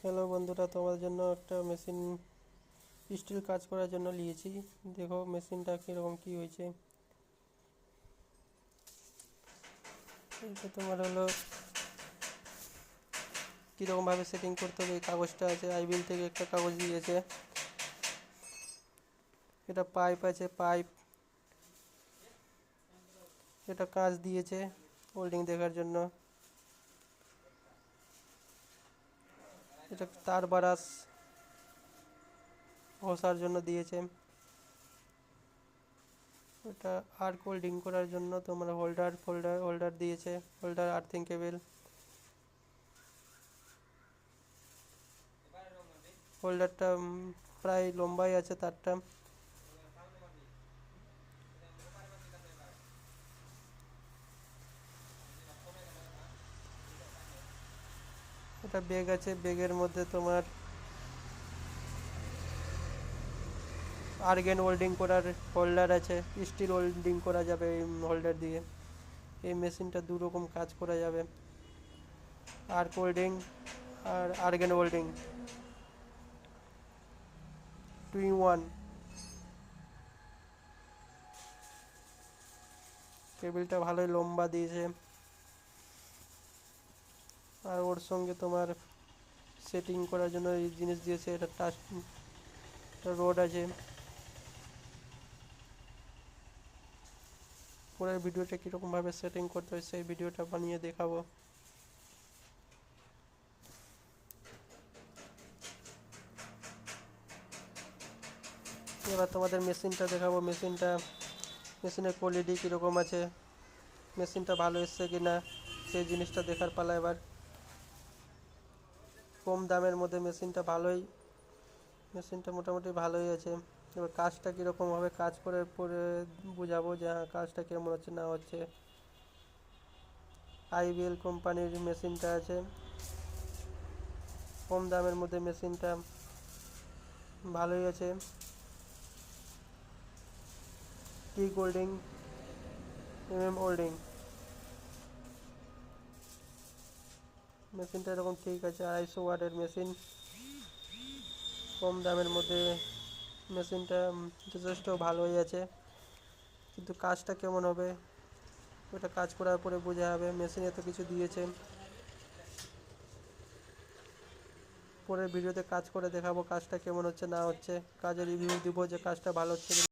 Hello বন্ধুরা, তোমাদের জন্য একটা মেশিন স্টিল কাজ করার জন্য নিয়েছি। দেখো মেশিনটা কীরকম কী হয়েছে। এটা তোমার হলো কীরকমভাবে সেটিং করতে হবে। এই কাগজটা আছে, আইবিএল থেকে একটা কাগজ দিয়েছে। এটা পাইপ আছে, পাইপ, এটা কাঁচ দিয়েছে হোল্ডিং দেখার জন্য। এটা তার বারাস ঘষার জন্য দিয়েছে। এটা আর্ক হোল্ডিং করার জন্য তোমার হোল্ডার দিয়েছে, হোল্ডার আর্থিং কেবেল। হোল্ডারটা প্রায় লম্বাই আছে তারটা। এটা ব্যাগ আছে, ব্যাগের মধ্যে তোমার আর্গেন ওয়েল্ডিং করার হোল্ডার আছে। স্টিল ওয়েল্ডিং করা যাবে এই হোল্ডার দিয়ে। এই মেশিনটা দু রকম কাজ করা যাবে, আর্ক ওয়েল্ডিং আর আর্গেন ওয়েল্ডিং 2 in 1। কেবিলটা ভালোই লম্বা দিয়েছে। আর ওর সঙ্গে তোমার সেটিং করার জন্য এই জিনিস দিয়েছে। এটা টাচ রড আছে। পরের ভিডিওটা কীরকমভাবে সেটিং করতে হয় সেই ভিডিওটা বানিয়ে দেখাবো। এবার তোমাদের মেশিনটা দেখাবো। মেশিনের কোয়ালিটি কীরকম আছে, মেশিনটা ভালো এসছে কি না সেই জিনিসটা দেখার পালা এবার। কম দামের মধ্যে মেশিনটা মোটামুটি ভালোই আছে। এবার কাজটা কীরকম হবে কাজ করে পরে বুঝাবো যে হ্যাঁ কাজটা কেমন হচ্ছে না হচ্ছে। আইবিএল কোম্পানির মেশিনটা আছে, কম দামের মধ্যে মেশিনটা ভালোই আছে। টিক হোল্ডিং, হোল্ডিং মেশিনটা এরকম ঠিক আছে। 250 ওয়াটের মেশিন, কম দামের মধ্যে মেশিনটা যথেষ্ট ভালোই আছে। কিন্তু কাজটা কেমন হবে ওটা কাজ করার পরে বোঝা যাবে। মেশিনে তো কিছু দিয়েছে, পরের ভিডিওতে কাজ করে দেখাবো কাজটা কেমন হচ্ছে না হচ্ছে। কাজের রিভিউ দিব যে কাজটা ভালো হচ্ছে।